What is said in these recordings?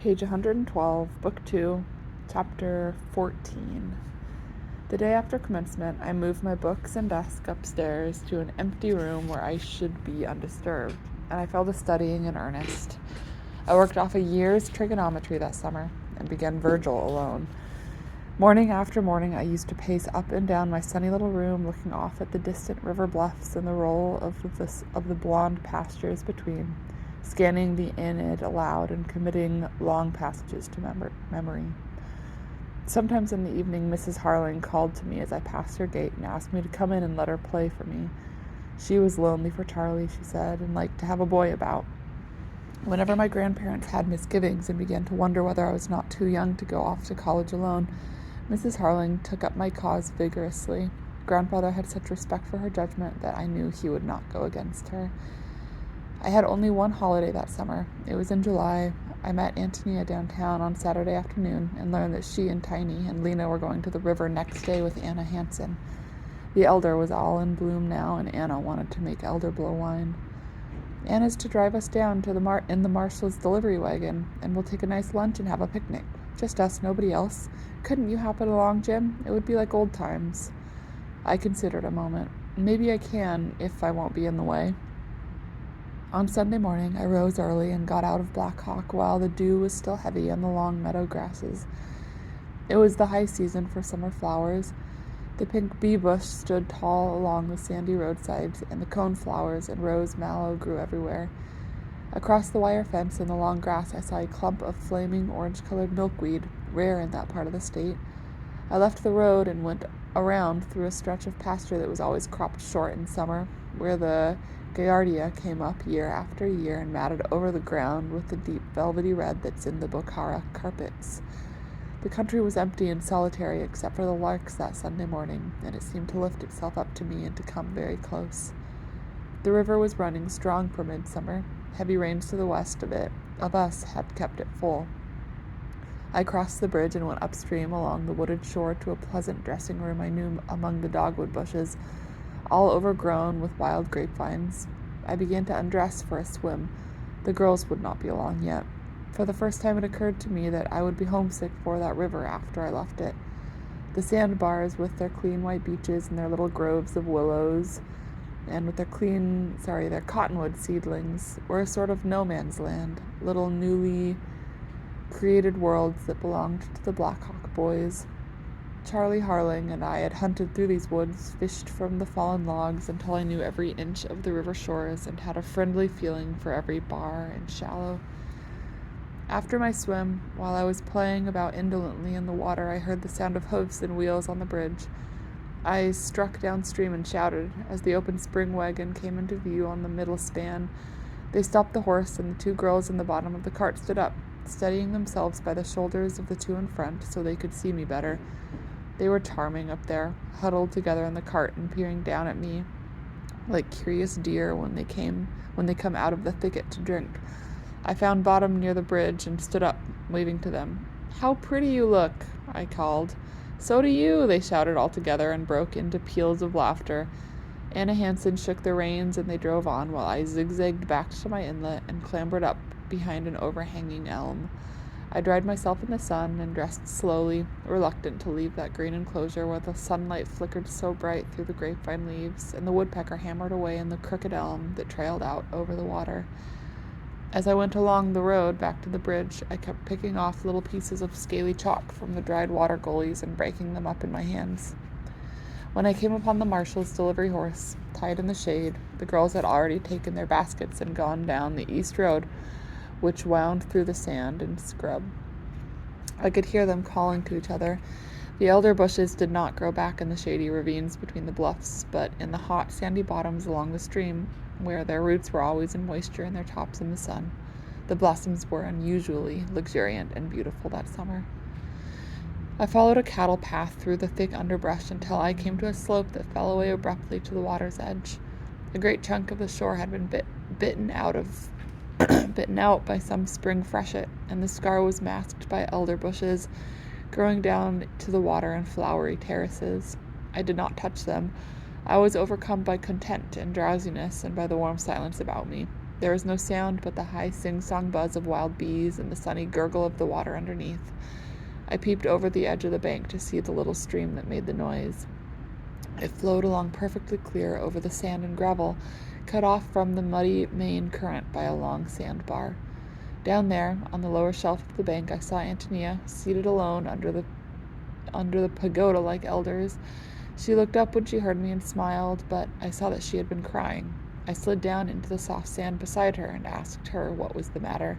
Page 112, Book 2, Chapter 14. The day after commencement, I moved my books and desk upstairs to an empty room where I should be undisturbed, and I fell to studying in earnest. I worked off a year's trigonometry that summer and began Virgil alone. Morning after morning, I used to pace up and down my sunny little room, looking off at the distant river bluffs and the roll of the blonde pastures between, scanning the Aeneid aloud and committing long passages to memory. Sometimes in the evening, Mrs. Harling called to me as I passed her gate and asked me to come in and let her play for me. She was lonely for Charlie, she said, and liked to have a boy about. Whenever my grandparents had misgivings and began to wonder whether I was not too young to go off to college alone, Mrs. Harling took up my cause vigorously. Grandfather had such respect for her judgment that I knew he would not go against her. I had only one holiday that summer. It was in July. I met Antonia downtown on Saturday afternoon and learned that she and Tiny and Lena were going to the river next day with Anna Hansen. The elder was all in bloom now, and Anna wanted to make elder-blow wine. Anna's to drive us down to in the marshal's delivery wagon, and we'll take a nice lunch and have a picnic. Just us, nobody else. Couldn't you happen along, Jim? It would be like old times. I considered a moment. Maybe I can, if I won't be in the way. On Sunday morning, I rose early and got out of Black Hawk while the dew was still heavy on the long meadow grasses. It was the high season for summer flowers. The pink bee bush stood tall along the sandy roadsides, and the coneflowers and rose mallow grew everywhere. Across the wire fence in the long grass, I saw a clump of flaming orange-colored milkweed, rare in that part of the state. I left the road and went around through a stretch of pasture that was always cropped short in summer, where the Gaillardia came up year after year and matted over the ground with the deep velvety red that's in the Bokhara carpets. The country was empty and solitary except for the larks that Sunday morning, and it seemed to lift itself up to me and to come very close. The river was running strong for midsummer. Heavy rains to the west of us had kept it full. I crossed the bridge and went upstream along the wooded shore to a pleasant dressing room I knew among the dogwood bushes, all overgrown with wild grapevines. I began to undress for a swim. The girls would not be along yet. For the first time it occurred to me that I would be homesick for that river after I left it. The sandbars with their clean white beaches and their little groves of willows and with their cottonwood seedlings were a sort of no man's land, little newly created worlds that belonged to the Black Hawk boys. Charlie Harling and I had hunted through these woods, fished from the fallen logs until I knew every inch of the river shores and had a friendly feeling for every bar and shallow. After my swim, while I was playing about indolently in the water, I heard the sound of hoofs and wheels on the bridge. I struck downstream and shouted. As the open spring wagon came into view on the middle span, they stopped the horse, and the two girls in the bottom of the cart stood up, steadying themselves by the shoulders of the two in front so they could see me better. They were charming up there, huddled together in the cart and peering down at me like curious deer when they come out of the thicket to drink. I found bottom near the bridge and stood up, waving to them. "How pretty you look," I called. "So do you," they shouted all together and broke into peals of laughter. Anna Hansen shook the reins and they drove on while I zigzagged back to my inlet and clambered up behind an overhanging elm. I dried myself in the sun and dressed slowly, reluctant to leave that green enclosure where the sunlight flickered so bright through the grapevine leaves and the woodpecker hammered away in the crooked elm that trailed out over the water. As I went along the road back to the bridge, I kept picking off little pieces of scaly chalk from the dried water gullies and breaking them up in my hands. When I came upon the marshal's delivery horse, tied in the shade, the girls had already taken their baskets and gone down the east road, which wound through the sand and scrub. I could hear them calling to each other. The elder bushes did not grow back in the shady ravines between the bluffs, but in the hot, sandy bottoms along the stream, where their roots were always in moisture and their tops in the sun. The blossoms were unusually luxuriant and beautiful that summer. I followed a cattle path through the thick underbrush until I came to a slope that fell away abruptly to the water's edge. A great chunk of the shore had been bitten out by some spring freshet, and the scar was masked by elder bushes growing down to the water in flowery terraces. I did not touch them. I was overcome by content and drowsiness and by the warm silence about me. There was no sound but the high sing-song buzz of wild bees and the sunny gurgle of the water underneath. I peeped over the edge of the bank to see the little stream that made the noise. It flowed along perfectly clear over the sand and gravel, cut off from the muddy main current by a long sandbar. Down there, on the lower shelf of the bank, I saw Antonia, seated alone under the pagoda-like elders. She looked up when she heard me and smiled, but I saw that she had been crying. I slid down into the soft sand beside her and asked her what was the matter.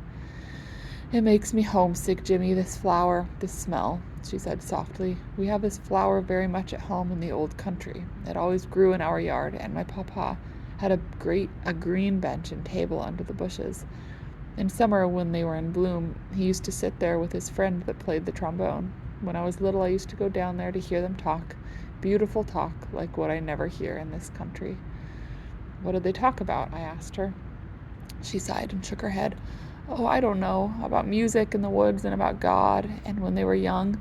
"It makes me homesick, Jimmy, this flower, this smell," she said softly. "We have this flower very much at home in the old country. It always grew in our yard, and my papa had a green bench and table under the bushes. In summer, when they were in bloom, he used to sit there with his friend that played the trombone. When I was little, I used to go down there to hear them talk. Beautiful talk, like what I never hear in this country." "What did they talk about?" I asked her. She sighed and shook her head. "Oh, I don't know. About music in the woods and about God, and when they were young."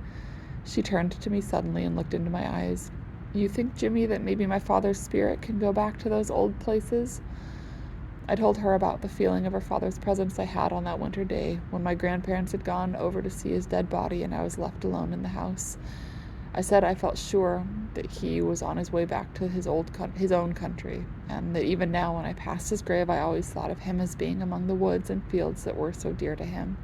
She turned to me suddenly and looked into my eyes. "You think, Jimmy, that maybe my father's spirit can go back to those old places?" I told her about the feeling of her father's presence I had on that winter day, when my grandparents had gone over to see his dead body and I was left alone in the house. I said I felt sure that he was on his way back to his own country, and that even now when I passed his grave I always thought of him as being among the woods and fields that were so dear to him.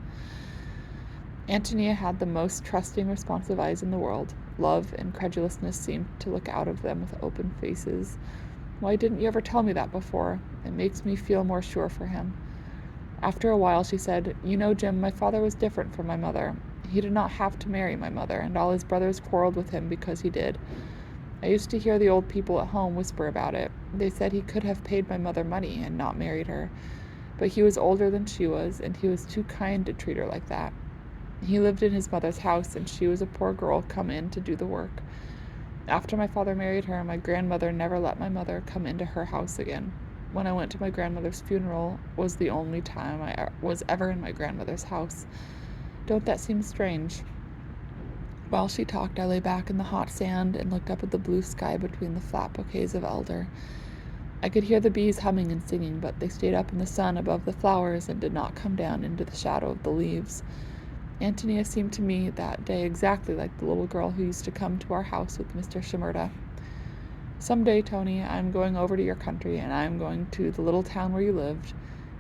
Antonia had the most trusting, responsive eyes in the world. Love and credulousness seemed to look out of them with open faces. "Why didn't you ever tell me that before? It makes me feel more sure for him." After a while she said, "You know, Jim, my father was different from my mother. He did not have to marry my mother, and all his brothers quarreled with him because he did. I used to hear the old people at home whisper about it. They said he could have paid my mother money and not married her. But he was older than she was, and he was too kind to treat her like that. He lived in his mother's house, and she was a poor girl come in to do the work. After my father married her, my grandmother never let my mother come into her house again. When I went to my grandmother's funeral was the only time I was ever in my grandmother's house. Don't that seem strange?" While she talked, I lay back in the hot sand and looked up at the blue sky between the flat bouquets of elder. I could hear the bees humming and singing, but they stayed up in the sun above the flowers and did not come down into the shadow of the leaves. Antonia seemed to me that day exactly like the little girl who used to come to our house with Mr. Shimerda. "Some day, Tony, I'm going over to your country, and I'm going to the little town where you lived.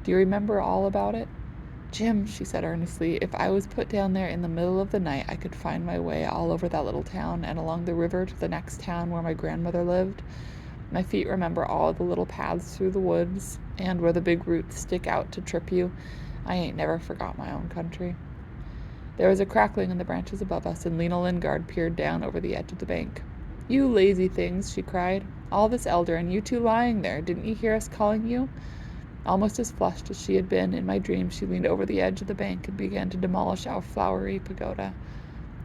Do you remember all about it?" "Jim," she said earnestly, "if I was put down there in the middle of the night, I could find my way all over that little town and along the river to the next town where my grandmother lived. My feet remember all the little paths through the woods, and where the big roots stick out to trip you. I ain't never forgot my own country." There was a crackling in the branches above us, and Lena Lingard peered down over the edge of the bank. "You lazy things," she cried. "All this elder, and you two lying there. Didn't you hear us calling you?" Almost as flushed as she had been in my dream, she leaned over the edge of the bank and began to demolish our flowery pagoda.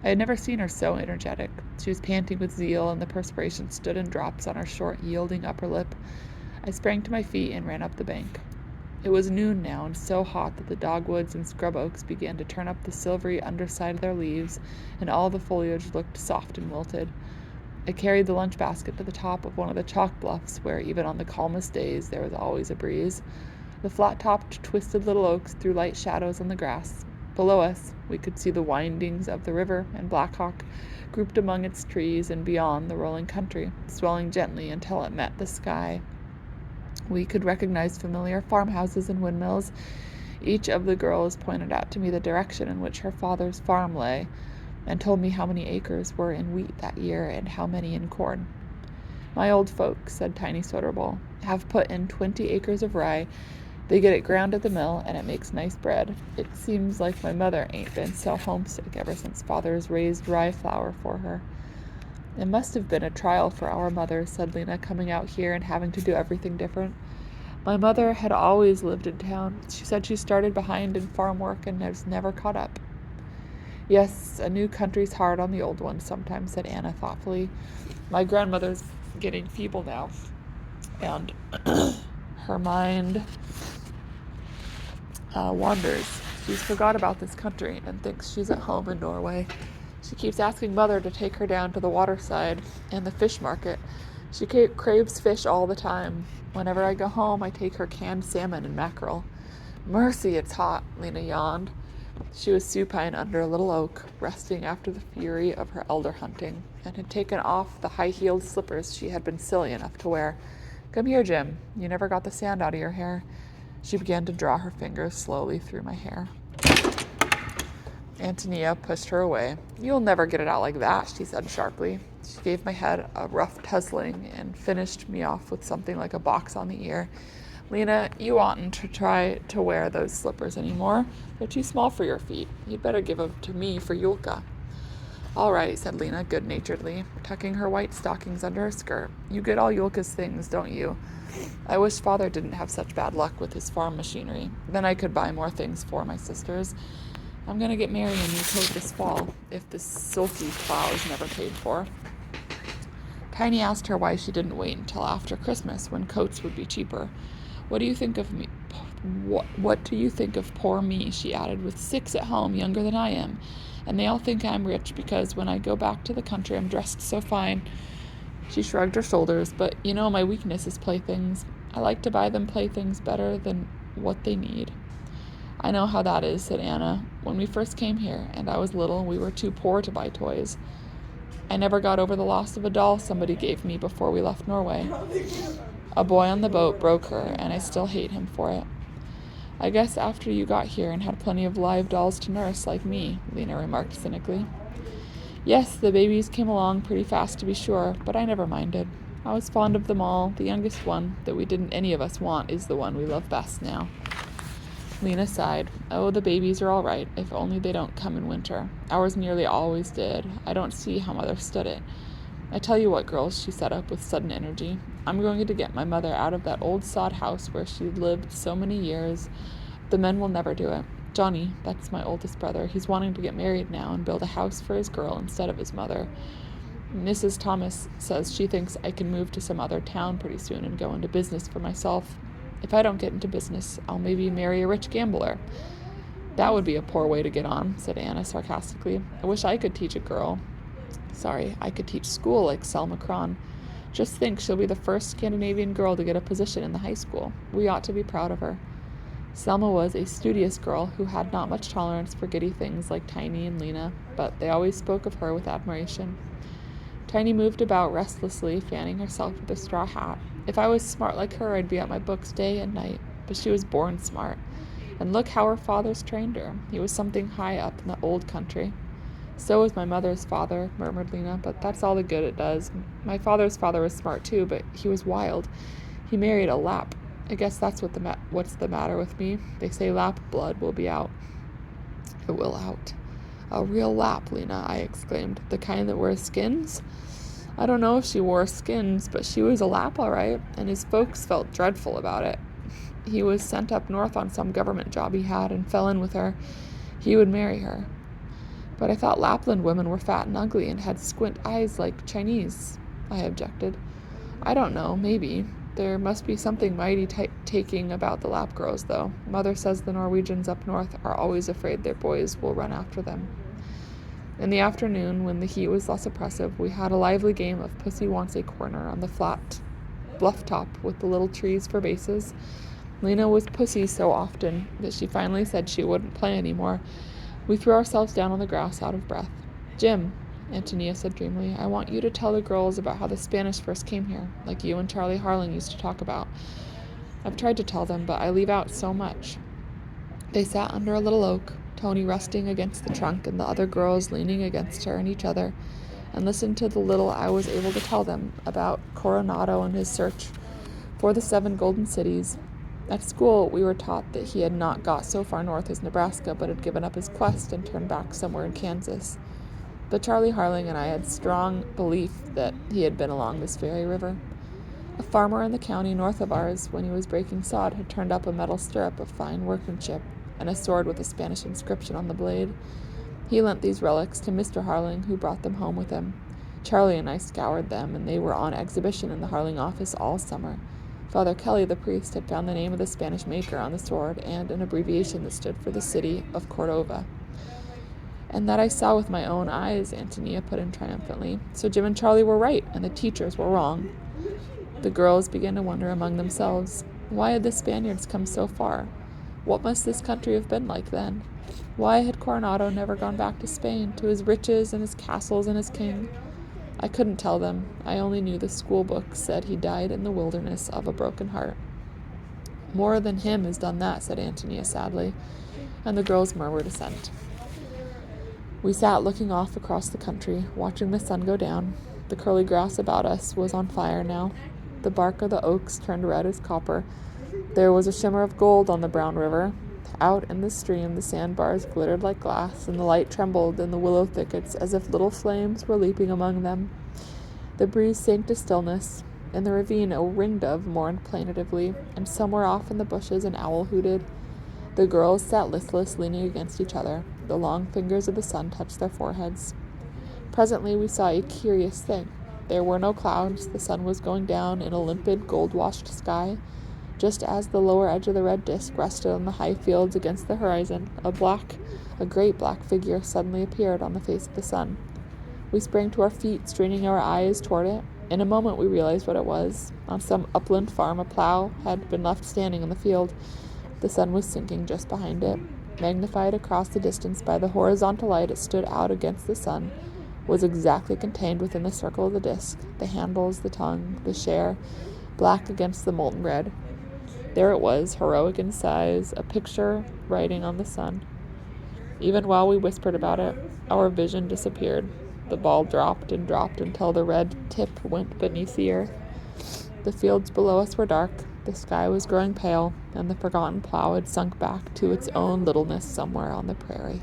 I had never seen her so energetic. She was panting with zeal, and the perspiration stood in drops on her short, yielding upper lip. I sprang to my feet and ran up the bank. It was noon now, and so hot that the dogwoods and scrub oaks began to turn up the silvery underside of their leaves, and all the foliage looked soft and wilted. I carried the lunch basket to the top of one of the chalk bluffs, where even on the calmest days there was always a breeze. The flat-topped, twisted little oaks threw light shadows on the grass. Below us, we could see the windings of the river and Black Hawk grouped among its trees, and beyond, the rolling country, swelling gently until it met the sky. We could recognize familiar farmhouses and windmills. Each of the girls pointed out to me the direction in which her father's farm lay, and told me how many acres were in wheat that year and how many in corn. "My old folks," said Tiny Soderbull, "have put in 20 acres of rye. They get it ground at the mill, and it makes nice bread. It seems like my mother ain't been so homesick ever since father's raised rye flour for her." "It must have been a trial for our mother," said Lena, "coming out here and having to do everything different. My mother had always lived in town. She said she started behind in farm work and has never caught up." "Yes, a new country's hard on the old one sometimes," said Anna thoughtfully. "My grandmother's getting feeble now, and her mind wanders. She's forgot about this country and thinks she's at home in Norway. She keeps asking Mother to take her down to the waterside and the fish market. She craves fish all the time. Whenever I go home, I take her canned salmon and mackerel. Mercy, it's hot, Lena yawned. She was supine under a little oak, resting after the fury of her elder hunting, and had taken off the high-heeled slippers she had been silly enough to wear. Come here, Jim. You never got the sand out of your hair. She began to draw her fingers slowly through my hair. Antonia pushed her away. You'll never get it out like that, she said sharply. She gave my head a rough tussling and finished me off with something like a box on the ear. Lena, you oughtn't to try to wear those slippers anymore. They're too small for your feet. You'd better give them to me for Yulka. All right, said Lena good-naturedly, tucking her white stockings under her skirt. You get all Yulka's things, don't you? I wish Father didn't have such bad luck with his farm machinery. Then I could buy more things for my sisters. I'm going to get Mary a new coat this fall, if this sulky plow is never paid for. Tiny asked her why she didn't wait until after Christmas, when coats would be cheaper. What do you think of me? What do you think of poor me, she added, with 6 at home, younger than I am. And they all think I'm rich because when I go back to the country I'm dressed so fine. She shrugged her shoulders, but you know my weakness is playthings. I like to buy them playthings better than what they need. I know how that is, said Anna. When we first came here, and I was little, we were too poor to buy toys. I never got over the loss of a doll somebody gave me before we left Norway. A boy on the boat broke her, and I still hate him for it. I guess after you got here and had plenty of live dolls to nurse, like me, Lena remarked cynically. Yes, the babies came along pretty fast to be sure, but I never minded. I was fond of them all. The youngest one, that we didn't any of us want, is the one we love best now. Lena sighed. Oh, the babies are all right, if only they don't come in winter. Ours nearly always did. I don't see how Mother stood it. I tell you what, girls, she sat up with sudden energy. I'm going to get my mother out of that old sod house where she lived so many years. The men will never do it. Johnny, that's my oldest brother, he's wanting to get married now and build a house for his girl instead of his mother. Mrs. Thomas says she thinks I can move to some other town pretty soon and go into business for myself. If I don't get into business, I'll maybe marry a rich gambler. That would be a poor way to get on, said Anna sarcastically. I wish I could teach a girl. Sorry, I could teach school like Selma Cron. Just think, she'll be the first Scandinavian girl to get a position in the high school. We ought to be proud of her. Selma was a studious girl who had not much tolerance for giddy things like Tiny and Lena, but they always spoke of her with admiration. Tiny moved about restlessly, fanning herself with a straw hat. If I was smart like her, I'd be at my books day and night, but she was born smart. And look how her father's trained her. He was something high up in the old country. So was my mother's father, murmured Lena, but that's all the good it does. My father's father was smart too, but he was wild. He married a Lapp. I guess that's what's the matter with me. They say Lapp blood will be out. It will out. A real Lapp, Lena, I exclaimed. The kind that wears skins? I don't know if she wore skins, but she was a Lapp all right, and his folks felt dreadful about it. He was sent up north on some government job he had and fell in with her. He would marry her. But I thought Lapland women were fat and ugly and had squint eyes like Chinese, I objected. I don't know, maybe. There must be something mighty taking about the Lapp girls, though. Mother says the Norwegians up north are always afraid their boys will run after them. In the afternoon, when the heat was less oppressive, we had a lively game of Pussy Wants a Corner on the flat bluff top with the little trees for bases. Lena was Pussy so often that she finally said she wouldn't play anymore. We threw ourselves down on the grass out of breath. Jim, Antonia said dreamily, I want you to tell the girls about how the Spanish first came here, like you and Charlie Harling used to talk about. I've tried to tell them, but I leave out so much. They sat under a little oak, Tony resting against the trunk and the other girls leaning against her and each other, and listened to the little I was able to tell them about Coronado and his search for the 7 golden cities. At school, we were taught that he had not got so far north as Nebraska, but had given up his quest and turned back somewhere in Kansas. But Charlie Harling and I had strong belief that he had been along this very river. A farmer in the county north of ours, when he was breaking sod, had turned up a metal stirrup of fine workmanship and a sword with a Spanish inscription on the blade. He lent these relics to Mr. Harling, who brought them home with him. Charlie and I scoured them, and they were on exhibition in the Harling office all summer. Father Kelly, the priest, had found the name of the Spanish maker on the sword and an abbreviation that stood for the city of Cordova. And that I saw with my own eyes, Antonia put in triumphantly. So Jim and Charlie were right, and the teachers were wrong. The girls began to wonder among themselves, why had the Spaniards come so far? What must this country have been like then? Why had Coronado never gone back to Spain, to his riches and his castles and his king? I couldn't tell them. I only knew the school book said he died in the wilderness of a broken heart. More than him has done that, said Antonia sadly, and the girls murmured assent. We sat looking off across the country, watching the sun go down. The curly grass about us was on fire now. The bark of the oaks turned red as copper. There was a shimmer of gold on the brown river. Out in the stream the sandbars glittered like glass, and the light trembled in the willow thickets as if little flames were leaping among them. The breeze sank to stillness. In the ravine a ringdove mourned plaintively, and somewhere off in the bushes an owl hooted. The girls sat listless, leaning against each other. The long fingers of the sun touched their foreheads. Presently we saw a curious thing. There were no clouds. The sun was going down in a limpid, gold-washed sky. Just as the lower edge of the red disk rested on the high fields against the horizon, a great black figure suddenly appeared on the face of the sun. We sprang to our feet, straining our eyes toward it. In a moment we realized what it was. On some upland farm a plow had been left standing in the field. The sun was sinking just behind it. Magnified across the distance by the horizontal light it stood out against the sun, was exactly contained within the circle of the disk, the handles, the tongue, the share, black against the molten red. There it was, heroic in size, a picture writing on the sun. Even while we whispered about it, our vision disappeared. The ball dropped and dropped until the red tip went beneath the earth. The fields below us were dark, the sky was growing pale, and the forgotten plow had sunk back to its own littleness somewhere on the prairie.